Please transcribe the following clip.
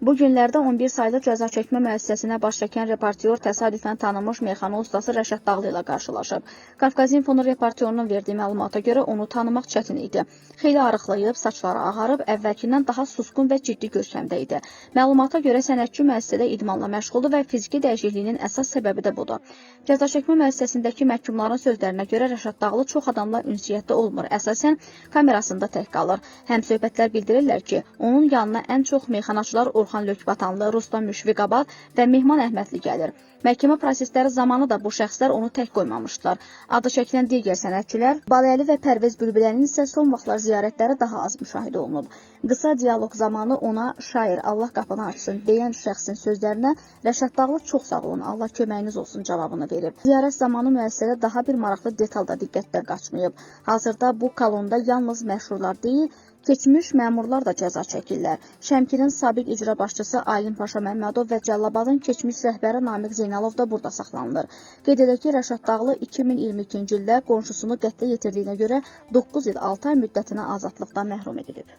Bu günlərdə 11 saylı cəza çəkmə müəssisəsinə baş çəkən reportyor təsadüfən tanınmış meyxana ustası Rəşad Dağlı ilə qarşılaşıb. Qafqaz-Info reportyorunun verdiyi məlumata görə onu tanımaq çətin idi. Xeyli arıqlayıb, saçları ağarıb, əvvəlkindən daha susqun və ciddi görkəmdə idi. Məlumata görə sənətçi müəssisədə idmanla məşğuldur və fiziki dəyişikliyinin əsas səbəbi də budur. Cəza çəkmə müəssisəsindəki məhkumların sözlərinə görə Rəşad Dağlı çox adamla ünsiyyətdə olmur, əsasən kamerasında tək qalır. Həmsöhbətlər bildirirlər ki, onun yanına ən çox meyxanaçılar Orxan Lökbatanlı, Rustam Müşfiqabad və Mehman Əhmədli gəlir. Məhkəmə prosesləri zamanı da bu şəxslər onu tək qoymamışdılar. Adı çəkilən digər sənətçilər, Baləli və Pərvez Bülbülənin isə son vaxtlar ziyarətləri daha az müşahidə olunub. Qısa dialoq zamanı ona şair Allah qapını açsın deyən şəxsin sözlərinə Rəşad Dağlı çox sağ olun, Allah köməyiniz olsun cavabını verib. Ziyarət zamanı müəssisədə daha bir maraqlı detal da diqqətdən qaçmayıb. Hazırda bu kolonda yalnız məşhurlar deyil, keçmiş məmurlar da cəza çəkirlər. Şəmkirin sabiq icra başçısı Alim Paşa Məmmədov və Cəllabadın keçmiş rəhbəri Namiq Zeynalov da burada saxlanılır. Qeyd edək ki, Rəşad Dağlı 2022-ci ildə qonşusunu qətlə yetirdiyinə görə 9 il 6 ay müddətinə azadlıqdan məhrum edilib.